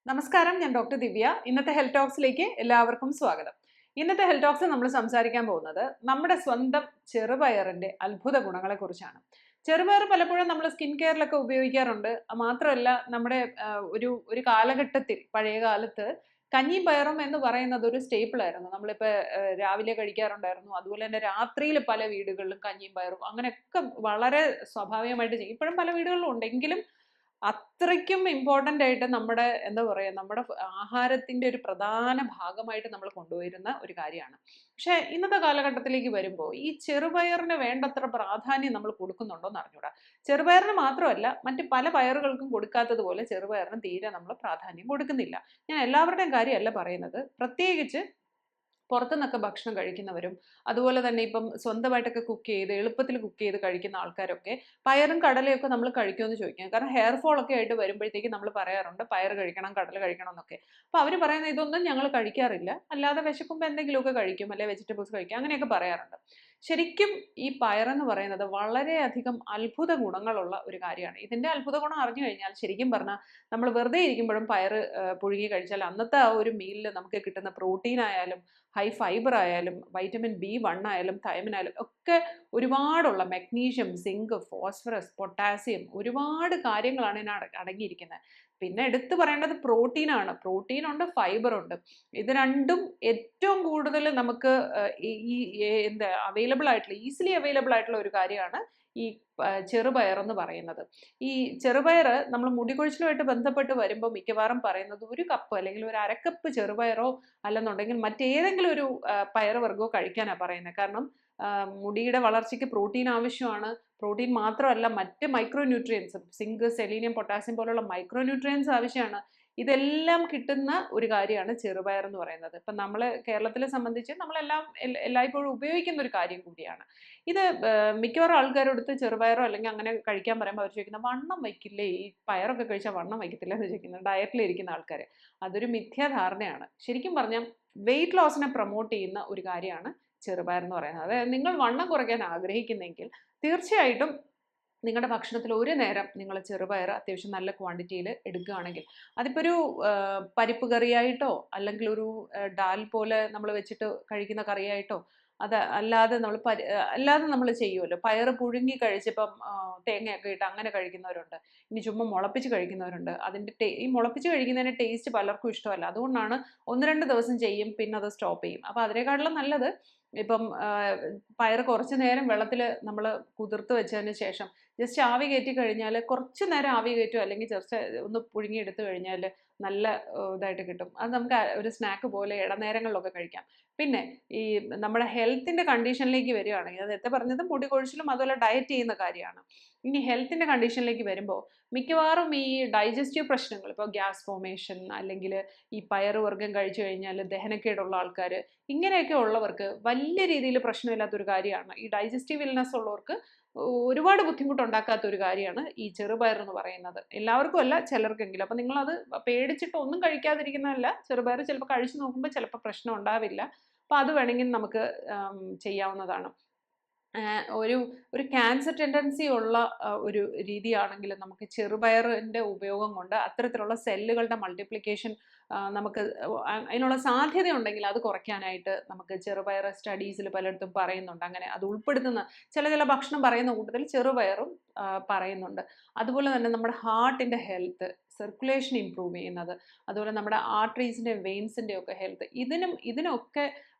നമസ്കാരം, ഞാൻ ഡോക്ടർ ദിവ്യ. ഇന്നത്തെ ഹെൽത്ത് ടോക്സിലേക്ക് എല്ലാവർക്കും സ്വാഗതം. ഇന്നത്തെ ഹെൽത്ത് ടോക്സിൽ നമ്മൾ സംസാരിക്കാൻ പോകുന്നത് നമ്മുടെ സ്വന്തം ചെറുപയറിന്റെ അത്ഭുത ഗുണങ്ങളെ കുറിച്ചാണ്. ചെറുപയർ പലപ്പോഴും നമ്മൾ സ്കിൻ കെയറിലൊക്കെ ഉപയോഗിക്കാറുണ്ട്. മാത്രമല്ല നമ്മുടെ ഒരു ഒരു കാലഘട്ടത്തിൽ പഴയ കാലത്ത് കഞ്ഞിയും പയറും എന്ന് പറയുന്നത് ഒരു സ്റ്റേപ്പിൾ ആയിരുന്നു. നമ്മളിപ്പോൾ രാവിലെ കഴിക്കാറുണ്ടായിരുന്നു. അതുപോലെ തന്നെ രാത്രിയിൽ പല വീടുകളിലും കഞ്ഞിയും പയറും അങ്ങനെയൊക്കെ വളരെ സ്വാഭാവികമായിട്ട് ചെയ്യും. ഇപ്പോഴും പല വീടുകളിലും ഉണ്ടെങ്കിലും അത്രയ്ക്കും ഇമ്പോർട്ടന്റ് ആയിട്ട് നമ്മുടെ എന്താ പറയാ നമ്മുടെ ആഹാരത്തിന്റെ ഒരു പ്രധാന ഭാഗമായിട്ട് നമ്മൾ കൊണ്ടുവരുന്ന ഒരു കാര്യമാണ്. പക്ഷെ ഇന്നത്തെ കാലഘട്ടത്തിലേക്ക് വരുമ്പോൾ ഈ ചെറുപയറിന് വേണ്ടത്ര പ്രാധാന്യം നമ്മൾ കൊടുക്കുന്നുണ്ടോ എന്ന് അറിഞ്ഞൂടാ. ചെറുപയറിന് മാത്രമല്ല, മറ്റ് പല പയറുകൾക്കും കൊടുക്കാത്തതുപോലെ ചെറുപയറിന് തീരെ നമ്മൾ പ്രാധാന്യം കൊടുക്കുന്നില്ല. ഞാൻ എല്ലാവരുടെയും കാര്യമല്ല പറയുന്നത്. പ്രത്യേകിച്ച് പുറത്തുനിന്നൊക്കെ ഭക്ഷണം കഴിക്കുന്നവരും അതുപോലെ തന്നെ ഇപ്പം സ്വന്തമായിട്ടൊക്കെ കുക്ക് ചെയ്ത് എളുപ്പത്തിൽ കുക്ക് ചെയ്ത് കഴിക്കുന്ന ആൾക്കാരൊക്കെ പയറും കടലയൊക്കെ നമ്മൾ കഴിക്കുമെന്ന് ചോദിക്കാം. കാരണം ഹെയർ ഫോൾ ഒക്കെ ആയിട്ട് വരുമ്പോഴത്തേക്ക് നമ്മൾ പറയാറുണ്ട് പയർ കഴിക്കണം, കടല കഴിക്കണം എന്നൊക്കെ. അപ്പോൾ അവർ പറയുന്ന ഇതൊന്നും ഞങ്ങൾ കഴിക്കാറില്ല, അല്ലാതെ വിശക്കുമ്പോൾ എന്തെങ്കിലുമൊക്കെ കഴിക്കും, അല്ലെങ്കിൽ വെജിറ്റബിൾസ് കഴിക്കും, അങ്ങനെയൊക്കെ പറയാറുണ്ട്. ശരിക്കും ഈ പയറെന്ന് പറയുന്നത് വളരെയധികം അത്ഭുത ഗുണങ്ങളുള്ള ഒരു കാര്യമാണ്. ഇതിന്റെ അത്ഭുത ഗുണം അറിഞ്ഞു കഴിഞ്ഞാൽ ശരിക്കും പറഞ്ഞാൽ നമ്മൾ വെറുതെ ഇരിക്കുമ്പോഴും പയറ് പുഴുങ്ങി കഴിച്ചാൽ അന്നത്തെ ആ ഒരു മീലിൽ നമുക്ക് കിട്ടുന്ന പ്രോട്ടീൻ ആയാലും ഹൈ ഫൈബർ ആയാലും വൈറ്റമിൻ B1 ആയാലും തൈമിൻ ആയാലും ഒക്കെ ഒരുപാടുള്ള മഗ്നീഷ്യം, സിങ്ക്, ഫോസ്ഫറസ്, പൊട്ടാസ്യം, ഒരുപാട് കാര്യങ്ങളാണ് ഇതിനകത്ത് അടങ്ങിയിരിക്കുന്നത്. പിന്നെ എടുത്തു പറയേണ്ടത് പ്രോട്ടീനാണ്. പ്രോട്ടീൻ ഉണ്ട്, ഫൈബർ ഉണ്ട്. ഇത് രണ്ടും ഏറ്റവും കൂടുതൽ നമുക്ക് എന്താ അവൈലബിൾ ആയിട്ടുള്ള, ഈസിലി അവൈലബിൾ ആയിട്ടുള്ള ഒരു കാര്യമാണ് ഈ ചെറുപയർ എന്ന് പറയുന്നത്. ഈ ചെറുപയർ നമ്മൾ മുടികൊഴിച്ചിലുമായിട്ട് ബന്ധപ്പെട്ട് വരുമ്പോൾ മിക്കവാറും പറയുന്നത് ഒരു കപ്പ് അല്ലെങ്കിൽ ഒരു അരക്കപ്പ് ചെറുപയറോ അല്ലെന്നുണ്ടെങ്കിൽ മറ്റേതെങ്കിലും ഒരു പയറുവർഗ്ഗമോ കഴിക്കാനാണ് പറയുന്നത്. കാരണം മുടിയുടെ വളർച്ചയ്ക്ക് പ്രോട്ടീൻ ആവശ്യമാണ്. പ്രോട്ടീൻ മാത്രമല്ല, മറ്റ് മൈക്രോ ന്യൂട്രിയൻസും സിങ്ക്, സെലീനിയം, പൊട്ടാസ്യം പോലുള്ള മൈക്രോ ന്യൂട്രിയൻസ് ആവശ്യമാണ്. ഇതെല്ലാം കിട്ടുന്ന ഒരു കാര്യമാണ് ചെറുപയർ എന്ന് പറയുന്നത്. ഇപ്പം നമ്മൾ കേരളത്തിലെ സംബന്ധിച്ച് നമ്മളെല്ലാം എല്ലായ്പ്പോഴും ഉപയോഗിക്കുന്ന ഒരു കാര്യം കൂടിയാണ് ഇത്. മിക്കവാറും ആൾക്കാരോടുത്ത് ചെറുപയറോ അല്ലെങ്കിൽ അങ്ങനെ കഴിക്കാൻ പറയുമ്പോൾ അവർ ചോദിക്കുന്നത് വണ്ണം വയ്ക്കില്ലേ, ഈ പയറൊക്കെ കഴിച്ചാൽ വണ്ണം വയ്ക്കത്തില്ല എന്ന് ചോദിക്കുന്നത് ഡയറ്റിലിരിക്കുന്ന ആൾക്കാർ. അതൊരു മിഥ്യാധാരണയാണ്. ശരിക്കും പറഞ്ഞാൽ വെയിറ്റ് ലോസിനെ പ്രൊമോട്ട് ചെയ്യുന്ന ഒരു കാര്യമാണ് ചെറുപയർ എന്ന് പറയുന്നത്. അതായത് നിങ്ങൾ വണ്ണം കുറയ്ക്കാൻ ആഗ്രഹിക്കുന്നെങ്കിൽ തീർച്ചയായിട്ടും നിങ്ങളുടെ ഭക്ഷണത്തിൽ ഒരു നേരം നിങ്ങൾ ചെറുപയർ അത്യാവശ്യം നല്ല ക്വാണ്ടിറ്റിയിൽ എടുക്കുകയാണെങ്കിൽ, അതിപ്പോൾ ഒരു പരിപ്പ് കറിയായിട്ടോ അല്ലെങ്കിൽ ഒരു ഡാൽ പോലെ നമ്മൾ വെച്ചിട്ട് കഴിക്കുന്ന കറിയായിട്ടോ, അത് അല്ലാതെ അല്ലാതെ നമ്മൾ ചെയ്യുമല്ലോ, പയറ് പുഴുങ്ങി കഴിച്ചിപ്പം തേങ്ങയൊക്കെ ഇട്ട് അങ്ങനെ കഴിക്കുന്നവരുണ്ട്. ഇനി ചുമ്മാ മുളപ്പിച്ച് കഴിക്കുന്നവരുണ്ട്. ഈ മുളപ്പിച്ച് കഴിക്കുന്നതിന് ടേസ്റ്റ് പലർക്കും ഇഷ്ടമല്ല. അതുകൊണ്ടാണ് 1-2 ദിവസം ചെയ്യും, പിന്നെ അത് സ്റ്റോപ്പ് ചെയ്യും. അപ്പോൾ അതിനേക്കാളും നല്ലത് ഇപ്പം പയറ് കുറച്ച് നേരം വെള്ളത്തിൽ നമ്മൾ കുതിർത്ത് വെച്ചതിന് ശേഷം ജസ്റ്റ് ആവി കയറ്റി കഴിഞ്ഞാൽ, കുറച്ച് നേരം ആവി കയറ്റുമോ അല്ലെങ്കിൽ ജസ്റ്റ് ഒന്ന് പുഴുങ്ങി എടുത്തു കഴിഞ്ഞാൽ നല്ല ഇതായിട്ട് കിട്ടും. അത് നമുക്ക് ഒരു സ്നാക്ക് പോലെ ഇടനേരങ്ങളിലൊക്കെ കഴിക്കാം. പിന്നെ ഈ നമ്മുടെ ഹെൽത്തിൻ്റെ കണ്ടീഷനിലേക്ക് വരികയാണെങ്കിൽ, അത് നേരത്തെ പറഞ്ഞത് മുടി കൊഴിച്ചിലും അതുപോലെ ഡയറ്റ് ചെയ്യുന്ന കാര്യമാണ്. ഇനി ഹെൽത്തിൻ്റെ കണ്ടീഷനിലേക്ക് വരുമ്പോൾ മിക്കവാറും ഈ ഡൈജസ്റ്റീവ് പ്രശ്നങ്ങൾ, ഇപ്പോൾ ഗ്യാസ് ഫോർമേഷൻ അല്ലെങ്കിൽ ഈ പയറുവർഗ്ഗം കഴിച്ചു കഴിഞ്ഞാൽ ദഹനക്കേടുള്ള ആൾക്കാർ, ഇങ്ങനെയൊക്കെ ഉള്ളവർക്ക് വലിയ രീതിയിൽ പ്രശ്നമില്ലാത്തൊരു കാര്യമാണ്. ഈ ഡൈജസ്റ്റീവ് ഇൽനെസ് ഉള്ളവർക്ക് ഒരുപാട് ബുദ്ധിമുട്ടുണ്ടാക്കാത്ത ഒരു കാര്യമാണ് ഈ ചെറുപയർ എന്ന് പറയുന്നത്. എല്ലാവർക്കും അല്ല, ചിലർക്കെങ്കിലും. അപ്പം നിങ്ങളത് പേടിച്ചിട്ട് ഒന്നും കഴിക്കാതിരിക്കുന്നതല്ല. ചെറുപയർ ചിലപ്പോൾ കഴിച്ചു നോക്കുമ്പോൾ ചിലപ്പോൾ പ്രശ്നം ഉണ്ടാവില്ല. അപ്പം അത് വേണമെങ്കിൽ നമുക്ക് ചെയ്യാവുന്നതാണ്. ഒരു ഒരു ക്യാൻസർ ടെൻഡൻസി ഉള്ള ഒരു രീതിയാണെങ്കിൽ നമുക്ക് ചെറുപയറിൻ്റെ ഉപയോഗം കൊണ്ട് അത്തരത്തിലുള്ള സെല്ലുകളുടെ മൾട്ടിപ്ലിക്കേഷൻ നമുക്ക് അതിനുള്ള സാധ്യതയുണ്ടെങ്കിൽ അത് കുറയ്ക്കാനായിട്ട് നമുക്ക് ചെറുപയർ സ്റ്റഡീസിൽ പലയിടത്തും പറയുന്നുണ്ട്. അങ്ങനെ അത് ഉൾപ്പെടുത്തുന്ന ചില ഭക്ഷണം പറയുന്ന കൂട്ടത്തിൽ ചെറുപയറും പറയുന്നുണ്ട്. അതുപോലെ തന്നെ നമ്മുടെ ഹാർട്ടിൻ്റെ ഹെൽത്ത്, സർക്കുലേഷൻ ഇമ്പ്രൂവ് ചെയ്യുന്നത്, അതുപോലെ നമ്മുടെ ആർട്ടറീസിൻ്റെ വെയിൻസിൻ്റെ ഒക്കെ ഹെൽത്ത്, ഇതിനൊക്കെ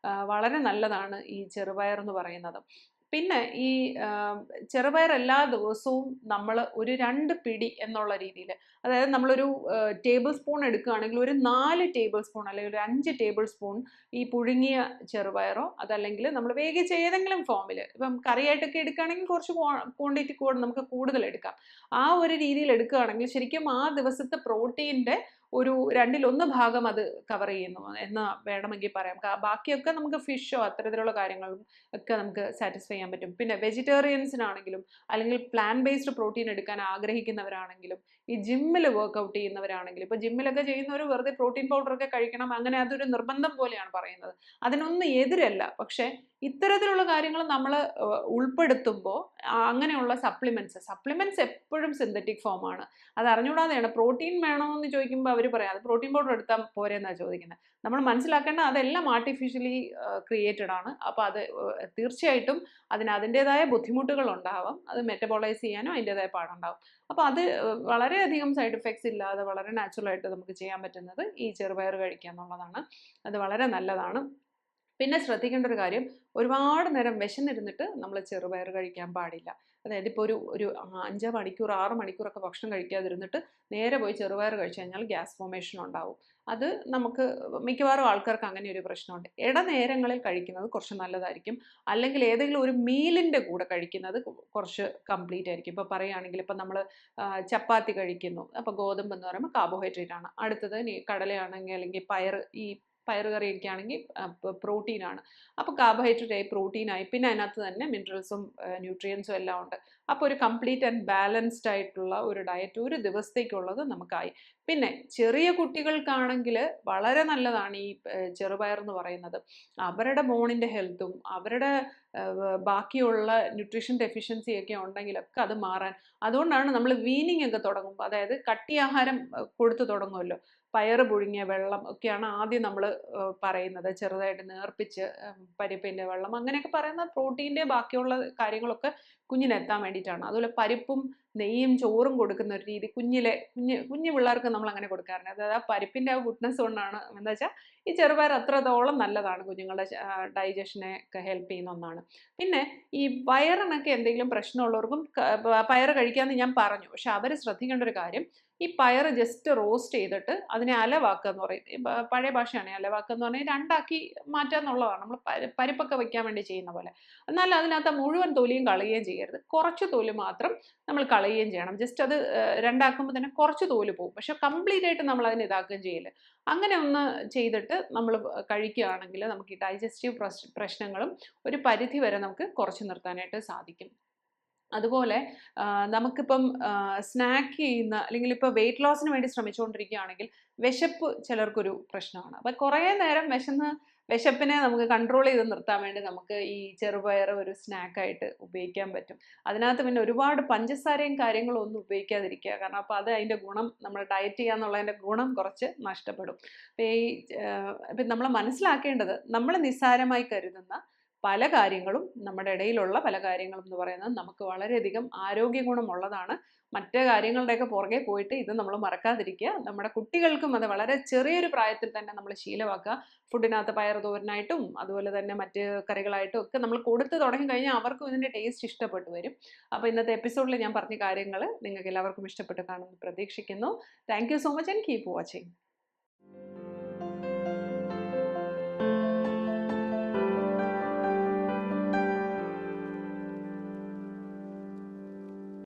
വളരെ നല്ലതാണ് ഈ ചെറുപയർ എന്ന് പറയുന്നത്. പിന്നെ ഈ ചെറുപയർ എല്ലാ ദിവസവും നമ്മൾ ഒരു 2 പിടി എന്നുള്ള രീതിയിൽ, അതായത് നമ്മളൊരു ടേബിൾ സ്പൂൺ എടുക്കുകയാണെങ്കിൽ ഒരു 4 ടേബിൾ സ്പൂൺ അല്ലെങ്കിൽ ഒരു 5 ടേബിൾ സ്പൂൺ ഈ പുഴുങ്ങിയ ചെറുപയറോ അതല്ലെങ്കിൽ നമ്മൾ വേവിച്ച ഏതെങ്കിലും ഫോമിൽ, ഇപ്പം കറിയായിട്ടൊക്കെ എടുക്കുകയാണെങ്കിൽ കുറച്ച് ക്വാണ്ടിറ്റി നമുക്ക് കൂടുതൽ എടുക്കാം. ആ ഒരു രീതിയിൽ എടുക്കുകയാണെങ്കിൽ ശരിക്കും ആ ദിവസത്തെ പ്രോട്ടീൻ്റെ ഒരു 1/2 ഭാഗം അത് കവർ ചെയ്യുന്നു എന്ന് വേണമെങ്കിൽ പറയാം. ബാക്കിയൊക്കെ നമുക്ക് ഫിഷോ അത്തരത്തിലുള്ള കാര്യങ്ങളും ഒക്കെ നമുക്ക് സാറ്റിസ്ഫൈ ചെയ്യാൻ പറ്റും. പിന്നെ വെജിറ്റേറിയൻസിനാണെങ്കിലും അല്ലെങ്കിൽ പ്ലാന്റ് ബേസ്ഡ് പ്രോട്ടീൻ എടുക്കാൻ ആഗ്രഹിക്കുന്നവരാണെങ്കിലും ഈ ജിമ്മിൽ വർക്കൗട്ട് ചെയ്യുന്നവരാണെങ്കിൽ, ഇപ്പോൾ ജിമ്മിലൊക്കെ ചെയ്യുന്നവർ വെറുതെ പ്രോട്ടീൻ പൗഡറൊക്കെ കഴിക്കണം, അങ്ങനെ അതൊരു നിർബന്ധം പോലെയാണ് പറയുന്നത്. അതിനൊന്നും എതിരല്ല. പക്ഷേ ഇത്തരത്തിലുള്ള കാര്യങ്ങൾ നമ്മൾ ഉൾപ്പെടുത്തുമ്പോൾ അങ്ങനെയുള്ള സപ്ലിമെന്റ്സ് എപ്പോഴും സിന്തറ്റിക് ഫോമാണ്. അത് അറിഞ്ഞുകൂടാതെയാണ്. പ്രോട്ടീൻ വേണോ എന്ന് ചോദിക്കുമ്പോൾ അവർ പറയാം അത് പ്രോട്ടീൻ പൗഡർ എടുത്താൽ പോരെന്നാണ് ചോദിക്കുന്നത്. നമ്മൾ മനസ്സിലാക്കേണ്ട അതെല്ലാം ആർട്ടിഫിഷ്യലി ക്രിയേറ്റഡ് ആണ്. അപ്പോൾ അത് തീർച്ചയായിട്ടും അതിൻ്റെതായ ബുദ്ധിമുട്ടുകൾ ഉണ്ടാവാം. അത് മെറ്റബോളൈസ് ചെയ്യാനും അതിൻ്റെതായ പാടുണ്ടാവും. അപ്പോൾ അത് വളരെയധികം സൈഡ് എഫക്ട്സ് ഇല്ലാതെ വളരെ നാച്ചുറലായിട്ട് നമുക്ക് ചെയ്യാൻ പറ്റുന്നത് ഈ ചെറുപയർ കഴിക്കുക എന്നുള്ളതാണ്. അത് വളരെ നല്ലതാണ്. പിന്നെ ശ്രദ്ധിക്കേണ്ട ഒരു കാര്യം, ഒരുപാട് നേരം വിശന്നിരുന്നിട്ട് നമ്മൾ ചെറുപയർ കഴിക്കാൻ പാടില്ല. അതായത് ഇപ്പോൾ ഒരു 5 മണിക്കൂർ 6 മണിക്കൂറൊക്കെ ഭക്ഷണം കഴിക്കാതിരുന്നിട്ട് നേരെ പോയി ചെറുപയർ കഴിച്ചു കഴിഞ്ഞാൽ ഗ്യാസ് ഫോർമേഷൻ ഉണ്ടാവും. അത് നമുക്ക് മിക്കവാറും ആൾക്കാർക്ക് അങ്ങനെ ഒരു പ്രശ്നമുണ്ട്. ഇടനേരങ്ങളിൽ കഴിക്കുന്നത് കുറച്ച് നല്ലതായിരിക്കും. അല്ലെങ്കിൽ ഏതെങ്കിലും ഒരു മീലിൻ്റെ കൂടെ കഴിക്കുന്നത് കുറച്ച് കംപ്ലീറ്റ് ആയിരിക്കും. ഇപ്പോൾ പറയുകയാണെങ്കിൽ ഇപ്പോൾ നമ്മൾ ചപ്പാത്തി കഴിക്കുന്നു, അപ്പോൾ ഗോതമ്പ് എന്ന് പറയുമ്പോൾ കാർബോഹൈഡ്രേറ്റ് ആണ്. അടുത്തത് കടലയാണെങ്കിൽ അല്ലെങ്കിൽ പയറ് കറിയൊക്കെ ആണെങ്കിൽ പ്രോട്ടീനാണ്. അപ്പോൾ കാർബോഹൈഡ്രേറ്റായി, പ്രോട്ടീനായി, പിന്നെ അതിനകത്ത് തന്നെ മിനറൽസും ന്യൂട്രിയൻസും എല്ലാം ഉണ്ട്. അപ്പോൾ ഒരു കംപ്ലീറ്റ് ആൻഡ് ബാലൻസ്ഡ് ആയിട്ടുള്ള ഒരു ഡയറ്റ് ഒരു ദിവസത്തേക്കുള്ളത് നമുക്കായി. പിന്നെ ചെറിയ കുട്ടികൾക്കാണെങ്കിൽ വളരെ നല്ലതാണ് ഈ ചെറുപയർ എന്ന് പറയുന്നത്. അവരുടെ ബോണിൻ്റെ ഹെൽത്തും അവരുടെ ബാക്കിയുള്ള ന്യൂട്രീഷൻ ഡെഫിഷ്യൻസി ഒക്കെ ഉണ്ടെങ്കിലൊക്കെ അത് മാറാൻ, അതുകൊണ്ടാണ് നമ്മൾ വീനിങ് ഒക്കെ തുടങ്ങുമ്പോൾ, അതായത് കട്ടിയാഹാരം കൊടുത്തു തുടങ്ങുമല്ലോ, പയറ് പുഴുങ്ങിയ വെള്ളം ഒക്കെയാണ് ആദ്യം നമ്മൾ പറയുന്നത്. ചെറുതായിട്ട് നേർപ്പിച്ച് പരിപ്പിൻ്റെ വെള്ളം അങ്ങനെയൊക്കെ പറയുന്ന പ്രോട്ടീൻ്റെ ബാക്കിയുള്ള കാര്യങ്ങളൊക്കെ കുഞ്ഞിനെത്താൻ വേണ്ടിയിട്ടാണ്. അതുപോലെ പരിപ്പും നെയ്യും ചോറും കൊടുക്കുന്ന ഒരു രീതി കുഞ്ഞു പിള്ളേർക്ക് നമ്മൾ അങ്ങനെ കൊടുക്കാറുണ്ട്. അതായത് ആ പരിപ്പിൻ്റെ ആ ഗുഡ്നെസ് കൊണ്ടാണ്. എന്താ വെച്ചാൽ ഈ ചെറുപയർ അത്രത്തോളം നല്ലതാണ്, കുഞ്ഞുങ്ങളുടെ ഡൈജഷനെ ഒക്കെ ഹെൽപ്പ് ചെയ്യുന്ന ഒന്നാണ്. പിന്നെ ഈ വയറിനൊക്കെ എന്തെങ്കിലും പ്രശ്നമുള്ളവർക്കും പയറ് കഴിക്കാമെന്ന് ഞാൻ പറഞ്ഞു. പക്ഷെ അവർ ശ്രദ്ധിക്കേണ്ട ഒരു കാര്യം, ഈ പയറ് ജസ്റ്റ് റോസ്റ്റ് ചെയ്തിട്ട് അതിനെ അലവാക്കുക എന്ന് പറയും. പഴയ ഭാഷയാണ് അലവാക്കുക എന്ന് പറഞ്ഞാൽ രണ്ടാക്കി മാറ്റുക എന്നുള്ളതാണ്. നമ്മൾ പരിപ്പൊക്കെ വയ്ക്കാൻ വേണ്ടി ചെയ്യുന്ന പോലെ. എന്നാൽ അതിനകത്ത് മുഴുവൻ തൊലിയും കളയുകയും ചെയ്യരുത്. കുറച്ച് തൊലി മാത്രം നമ്മൾ കളയുകയും ചെയ്യണം. ജസ്റ്റ് അത് രണ്ടാക്കുമ്പോൾ തന്നെ കുറച്ച് തോല് പോകും. പക്ഷെ കംപ്ലീറ്റ് ആയിട്ട് നമ്മൾ അതിനെ ഇതാക്കുകയും ചെയ്യില്ല. അങ്ങനെ ഒന്ന് ചെയ്തിട്ട് നമ്മൾ കഴിക്കുകയാണെങ്കിൽ നമുക്ക് ഈ ഡൈജസ്റ്റീവ് പ്രശ്നങ്ങളും ഒരു പരിധി വരെ നമുക്ക് കുറച്ച് നിർത്താനായിട്ട് സാധിക്കും. അതുപോലെ നമുക്കിപ്പം സ്നാക്ക് ചെയ്യുന്ന അല്ലെങ്കിൽ ഇപ്പോൾ വെയിറ്റ് ലോസിന് വേണ്ടി ശ്രമിച്ചുകൊണ്ടിരിക്കുകയാണെങ്കിൽ വിശപ്പ് ചിലർക്കൊരു പ്രശ്നമാണ്. അപ്പം കുറേ നേരം വിശപ്പിനെ നമുക്ക് കൺട്രോൾ ചെയ്ത് നിർത്താൻ വേണ്ടി നമുക്ക് ഈ ചെറുപയർ ഒരു സ്നാക്കായിട്ട് ഉപയോഗിക്കാൻ പറ്റും. അതിനകത്ത് പിന്നെ ഒരുപാട് പഞ്ചസാരയും കാര്യങ്ങളും ഒന്നും ഉപയോഗിക്കാതിരിക്കുക. കാരണം അപ്പോൾ അത് അതിൻ്റെ ഗുണം, നമ്മൾ ഡയറ്റ് ചെയ്യുക എന്നുള്ളതിൻ്റെ ഗുണം കുറച്ച് നഷ്ടപ്പെടും. അപ്പോൾ ഇപ്പം നമ്മൾ മനസ്സിലാക്കേണ്ടത്, നമ്മൾ നിസ്സാരമായി കരുതുന്ന പല കാര്യങ്ങളും, നമ്മുടെ ഇടയിലുള്ള പല കാര്യങ്ങളും എന്ന് പറയുന്നത് നമുക്ക് വളരെയധികം ആരോഗ്യ ഗുണമുള്ളതാണ്. മറ്റ് കാര്യങ്ങളുടെയൊക്കെ പുറകെ പോയിട്ട് ഇത് നമ്മൾ മറക്കാതിരിക്കുക. നമ്മുടെ കുട്ടികൾക്കും അത് വളരെ ചെറിയൊരു പ്രായത്തിൽ തന്നെ നമ്മൾ ശീലമാക്കുക. ഫുഡിനകത്ത് പയർ തോരനായിട്ടും അതുപോലെ തന്നെ മറ്റ് കറികളായിട്ടും ഒക്കെ നമ്മൾ കൊടുത്ത് തുടങ്ങി കഴിഞ്ഞാൽ അവർക്കും ഇതിൻ്റെ ടേസ്റ്റ് ഇഷ്ടപ്പെട്ടു വരും. അപ്പോൾ ഇന്നത്തെ എപ്പിസോഡിൽ ഞാൻ പറഞ്ഞ കാര്യങ്ങൾ നിങ്ങൾക്ക് എല്ലാവർക്കും ഇഷ്ടപ്പെട്ട് കാണുമെന്ന് പ്രതീക്ഷിക്കുന്നു. Thank you so much and keep watching.